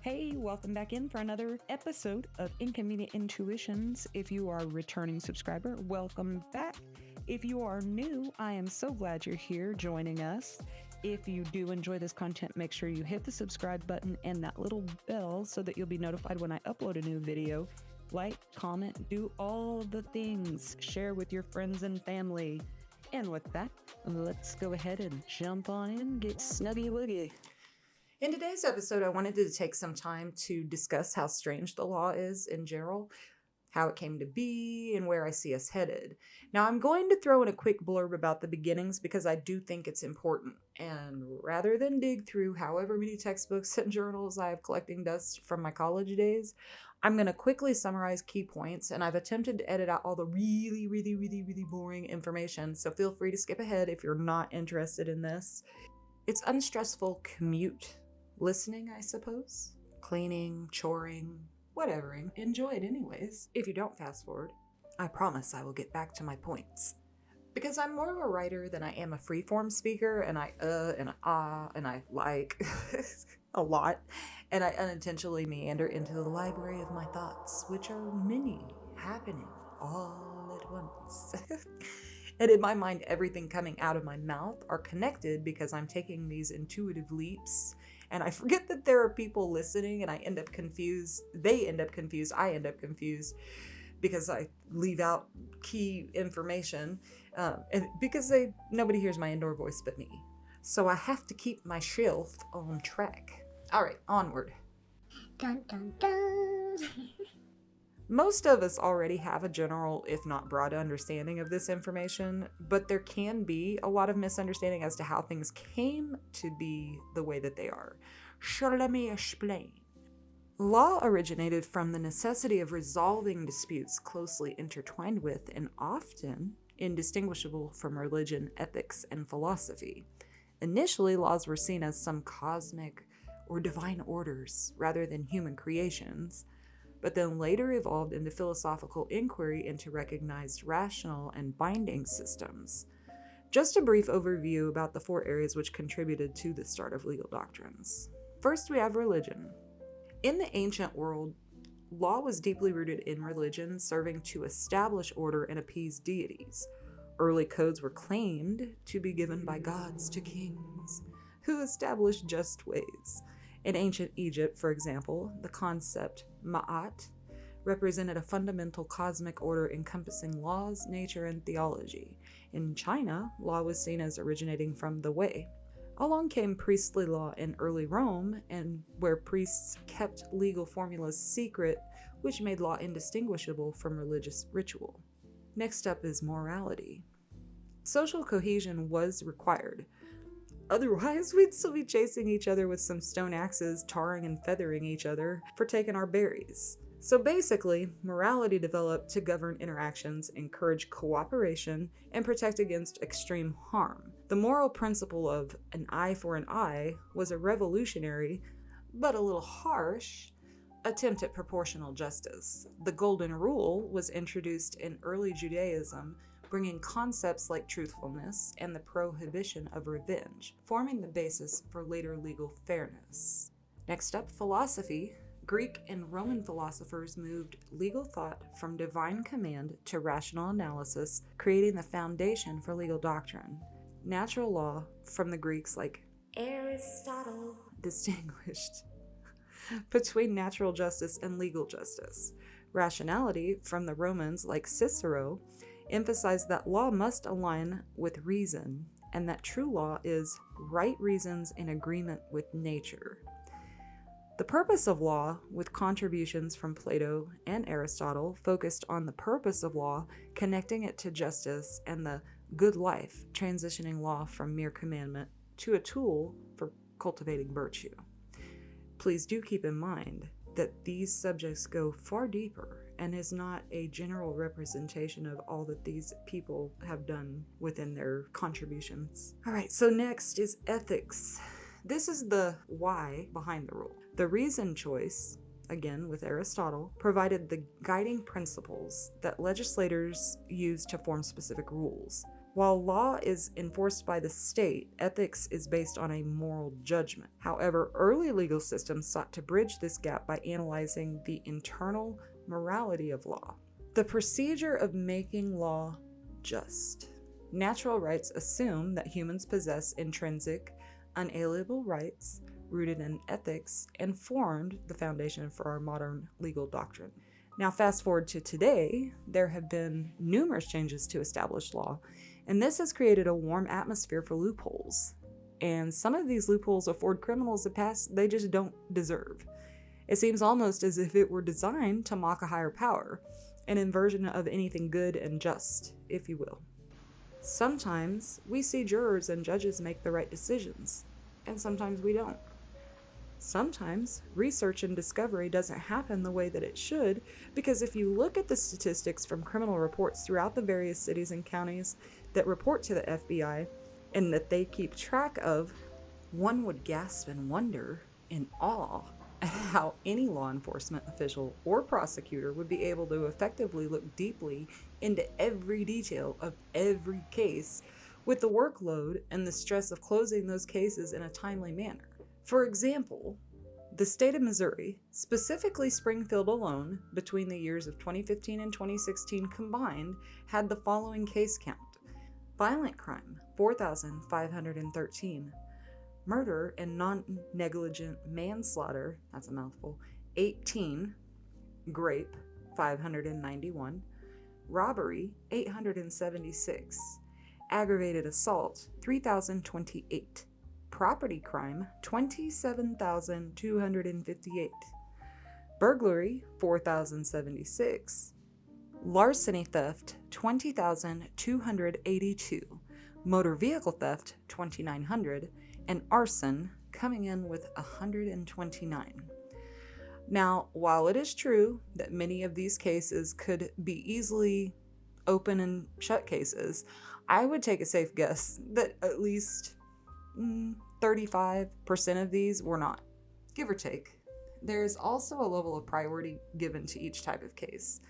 Hey, welcome back in for another episode of Inconvenient Intuitions. If you are a returning subscriber, welcome back. If you are new, I am so glad you're here joining us. If you do enjoy this content, make sure you hit the subscribe button and that little bell so that you'll be notified when I upload a new video. Like, comment, do all the things. Share with your friends and family. And with that, let's go ahead and jump on in, get snuggy woogie. In today's episode, I wanted to take some time to discuss how strange the law is in general, how it came to be, and where I see us headed. Now, I'm going to throw in a quick blurb about the beginnings because I do think it's important. And rather than dig through however many textbooks and journals I have collecting dust from my college days, I'm going to quickly summarize key points, and I've attempted to edit out all the really boring information, so feel free to skip ahead if you're not interested in this. It's unstressful commute. Listening, I suppose. Cleaning, choring, whatever. Enjoy it anyways. If you don't fast forward, I promise I will get back to my points. Because I'm more of a writer than I am a freeform speaker, and I like a lot, and I unintentionally meander into the library of my thoughts, which are many, happening all at once. And in my mind, everything coming out of my mouth are connected because I'm taking these intuitive leaps. And I forget that there are people listening, and I end up confused. They end up confused. I end up confused because I leave out key information. And because nobody hears my indoor voice but me. So I have to keep my shelf on track. All right, onward. Dun, dun, dun. Most of us already have a general, if not broad, understanding of this information, but there can be a lot of misunderstanding as to how things came to be the way that they are. So let me explain. Law originated from the necessity of resolving disputes closely intertwined with and often indistinguishable from religion, ethics, and philosophy. Initially, laws were seen as some cosmic or divine orders rather than human creations, but then later evolved into philosophical inquiry into recognized rational and binding systems. Just a brief overview about the 4 areas which contributed to the start of legal doctrines. First, we have religion. In the ancient world, law was deeply rooted in religion, serving to establish order and appease deities. Early codes were claimed to be given by gods to kings, who established just ways. In ancient Egypt, for example, the concept ma'at represented a fundamental cosmic order encompassing laws, nature, and theology. In China, law was seen as originating from the way. Along came priestly law in early Rome, and where priests kept legal formulas secret, which made law indistinguishable from religious ritual. Next up is morality. Social cohesion was required. Otherwise, we'd still be chasing each other with some stone axes, tarring and feathering each other for taking our berries. So basically, morality developed to govern interactions, encourage cooperation, and protect against extreme harm. The moral principle of an eye for an eye was a revolutionary, but a little harsh, attempt at proportional justice. The Golden Rule was introduced in early Judaism, bringing concepts like truthfulness and the prohibition of revenge, forming the basis for later legal fairness. Next up, philosophy. Greek and Roman philosophers moved legal thought from divine command to rational analysis, creating the foundation for legal doctrine. Natural law, from the Greeks like Aristotle, distinguished between natural justice and legal justice. Rationality, from the Romans like Cicero, emphasized that law must align with reason, and that true law is right reasons in agreement with nature. The purpose of law, with contributions from Plato and Aristotle, focused on the purpose of law, connecting it to justice and the good life, transitioning law from mere commandment to a tool for cultivating virtue. Please do keep in mind that these subjects go far deeper and is not a general representation of all that these people have done within their contributions. All right, so next is ethics. This is the why behind the rule. The reason choice, again with Aristotle, provided the guiding principles that legislators used to form specific rules. While law is enforced by the state, ethics is based on a moral judgment. However, early legal systems sought to bridge this gap by analyzing the internal morality of law. The procedure of making law just. Natural rights assume that humans possess intrinsic, unalienable rights rooted in ethics and formed the foundation for our modern legal doctrine. Now, fast forward to today, there have been numerous changes to established law, and this has created a warm atmosphere for loopholes. And some of these loopholes afford criminals a pass they just don't deserve. It seems almost as if it were designed to mock a higher power, an inversion of anything good and just, if you will. Sometimes we see jurors and judges make the right decisions, and sometimes we don't. Sometimes research and discovery doesn't happen the way that it should, because if you look at the statistics from criminal reports throughout the various cities and counties that report to the FBI and that they keep track of, one would gasp in wonder, in awe, at how any law enforcement official or prosecutor would be able to effectively look deeply into every detail of every case with the workload and the stress of closing those cases in a timely manner. For example, the state of Missouri, specifically Springfield alone, between the years of 2015 and 2016 combined, had the following case count. Violent crime, 4,513. Murder and non-negligent manslaughter, that's a mouthful, 18. Grape, 591. Robbery, 876. Aggravated assault, 3,028. Property crime, 27,258. Burglary, 4,076. Larceny theft, 20,282. Motor vehicle theft, 2,900. And arson coming in with 129. Now, while it is true that many of these cases could be easily open and shut cases, I would take a safe guess that at least 35% of these were not, give or take. There is also a level of priority given to each type of case,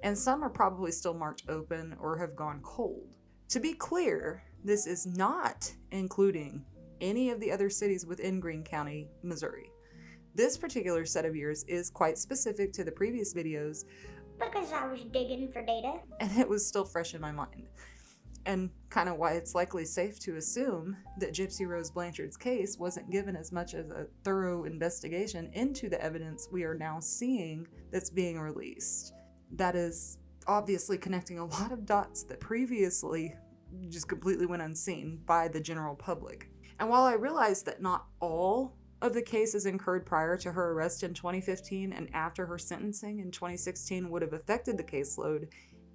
and some are probably still marked open or have gone cold. To be clear, this is not including any of the other cities within Greene County, Missouri. This particular set of years is quite specific to the previous videos because I was digging for data. And it was still fresh in my mind. And kind of why it's likely safe to assume that Gypsy Rose Blanchard's case wasn't given as much as a thorough investigation into the evidence we are now seeing that's being released. That is obviously connecting a lot of dots that previously just completely went unseen by the general public. And while I realize that not all of the cases incurred prior to her arrest in 2015 and after her sentencing in 2016 would have affected the caseload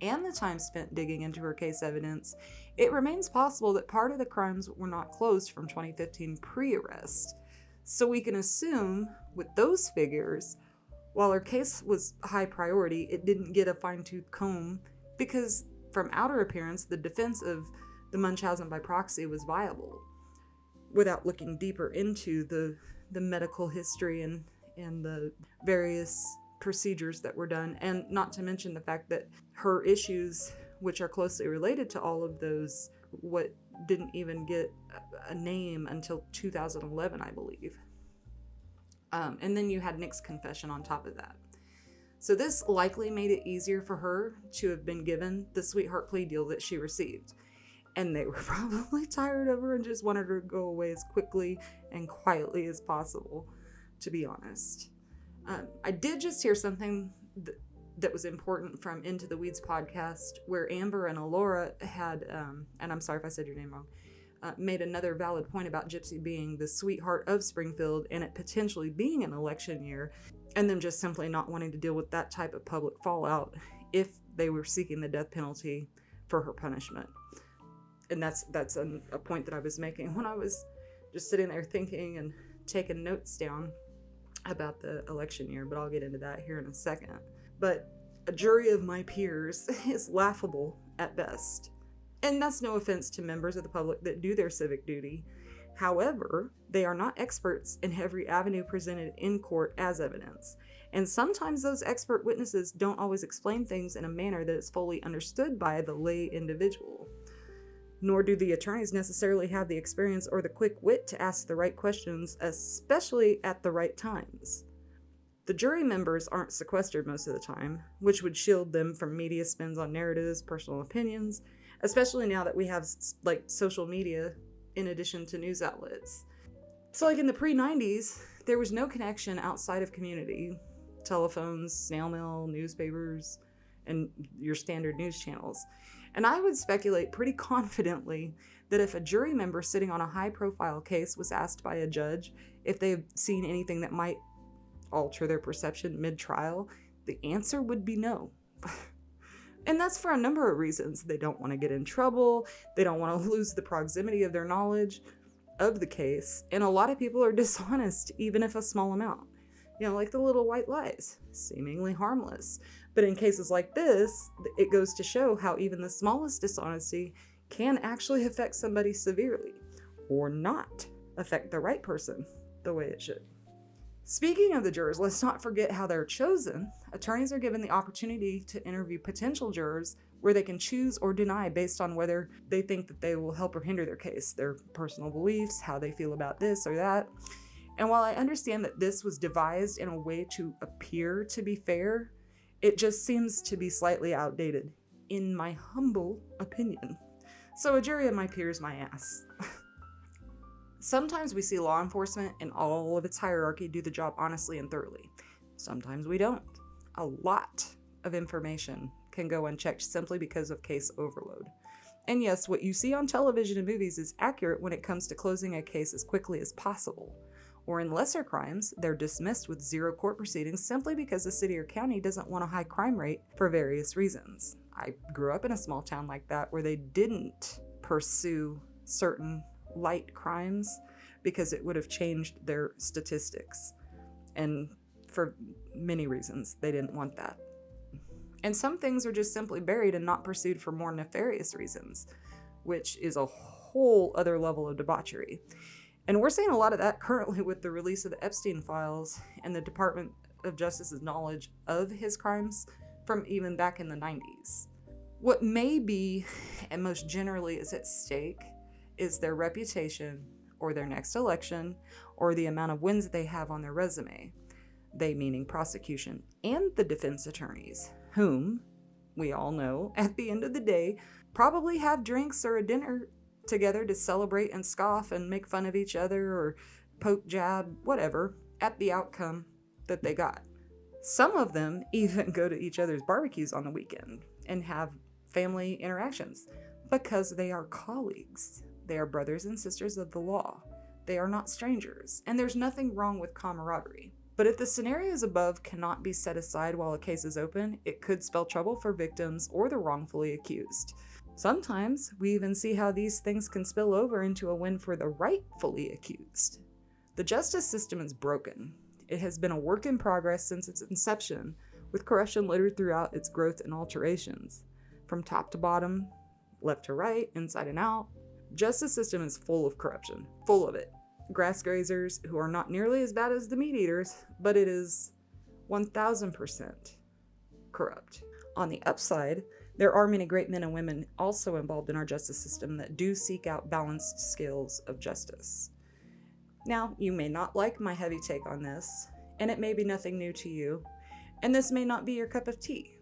and the time spent digging into her case evidence, it remains possible that part of the crimes were not closed from 2015 pre-arrest. So we can assume with those figures, while her case was high priority, it didn't get a fine-tooth comb because from outer appearance, the defense of the Munchausen by proxy was viable, without looking deeper into the medical history and the various procedures that were done, and not to mention the fact that her issues, which are closely related to all of those, what didn't even get a name until 2011, I believe. And then you had Nick's confession on top of that. So this likely made it easier for her to have been given the sweetheart plea deal that she received. And they were probably tired of her and just wanted her to go away as quickly and quietly as possible, to be honest. I did just hear something that was important from Into the Weeds podcast, where Amber and Alora had, and I'm sorry if I said your name wrong, made another valid point about Gypsy being the sweetheart of Springfield and it potentially being an election year, and them just simply not wanting to deal with that type of public fallout if they were seeking the death penalty for her punishment. And that's a point that I was making when I was just sitting there thinking and taking notes down about the election year, but I'll get into that here in a second. But a jury of my peers is laughable at best. And that's no offense to members of the public that do their civic duty. However, they are not experts in every avenue presented in court as evidence. And sometimes those expert witnesses don't always explain things in a manner that is fully understood by the lay individual. nor do the attorneys necessarily have the experience or the quick wit to ask the right questions, especially at the right times. The jury members aren't sequestered most of the time, which would shield them from media spins on narratives, personal opinions, especially now that we have like social media in addition to news outlets. So like in the pre-90s, there was no connection outside of community, telephones, snail mail, newspapers, and your standard news channels. And I would speculate pretty confidently that if a jury member sitting on a high-profile case was asked by a judge if they've seen anything that might alter their perception mid-trial, the answer would be no. And that's for a number of reasons. They don't want to get in trouble. They don't want to lose the proximity of their knowledge of the case. And a lot of people are dishonest, even if a small amount. You know, like the little white lies, seemingly harmless. But in cases like this, it goes to show how even the smallest dishonesty can actually affect somebody severely, or not affect the right person the way it should. Speaking of the jurors, let's not forget how they're chosen. Attorneys are given the opportunity to interview potential jurors where they can choose or deny based on whether they think that they will help or hinder their case, their personal beliefs, how they feel about this or that. And while I understand that this was devised in a way to appear to be fair, it just seems to be slightly outdated, in my humble opinion. So a jury of my peers, my ass. Sometimes we see law enforcement in all of its hierarchy do the job honestly and thoroughly. Sometimes we don't. A lot of information can go unchecked simply because of case overload. And yes, what you see on television and movies is accurate when it comes to closing a case as quickly as possible. Or in lesser crimes, they're dismissed with zero court proceedings simply because the city or county doesn't want a high crime rate for various reasons. I grew up in a small town like that where they didn't pursue certain light crimes because it would have changed their statistics. And for many reasons, they didn't want that. And some things are just simply buried and not pursued for more nefarious reasons, which is a whole other level of debauchery. And we're seeing a lot of that currently with the release of the Epstein files and the Department of Justice's knowledge of his crimes from even back in the 90s. What may be, and most generally is at stake, is their reputation or their next election or the amount of wins they have on their resume. They meaning prosecution and the defense attorneys, whom, we all know, at the end of the day, probably have drinks or a dinner together to celebrate and scoff and make fun of each other or poke, jab, whatever, at the outcome that they got. Some of them even go to each other's barbecues on the weekend and have family interactions because they are colleagues. They are brothers and sisters of the law. They are not strangers, and there's nothing wrong with camaraderie. But if the scenarios above cannot be set aside while a case is open, it could spell trouble for victims or the wrongfully accused. Sometimes we even see how these things can spill over into a win for the rightfully accused. The justice system is broken. It has been a work in progress since its inception, with corruption littered throughout its growth and alterations. From top to bottom, left to right, inside and out, justice system is full of corruption, full of it. Grass grazers who are not nearly as bad as the meat eaters, but it is 1000% corrupt. On the upside, there are many great men and women also involved in our justice system that do seek out balanced scales of justice. Now, you may not like my heavy take on this, and it may be nothing new to you, and this may not be your cup of tea.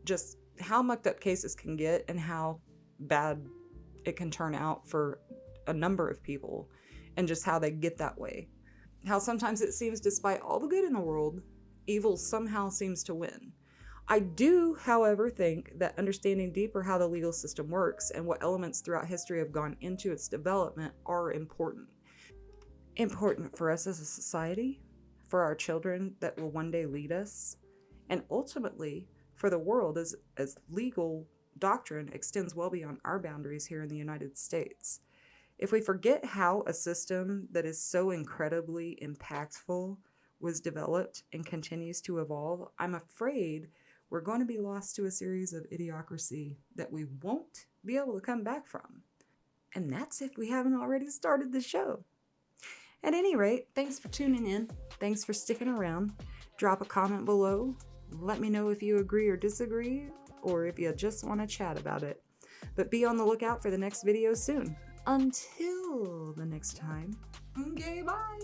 Just how mucked up cases can get and how bad it can turn out for a number of people, and just how they get that way. How sometimes it seems despite all the good in the world, evil somehow seems to win. I do, however, think that understanding deeper how the legal system works and what elements throughout history have gone into its development are important. Important for us as a society, for our children that will one day lead us, and ultimately for the world as legal doctrine extends well beyond our boundaries here in the United States. If we forget how a system that is so incredibly impactful was developed and continues to evolve, I'm afraid we're going to be lost to a series of idiocracy that we won't be able to come back from. And that's if we haven't already started the show. At any rate, thanks for tuning in. Thanks for sticking around. Drop a comment below. Let me know if you agree or disagree, or if you just want to chat about it. But be on the lookout for the next video soon. Until the next time, okay, bye!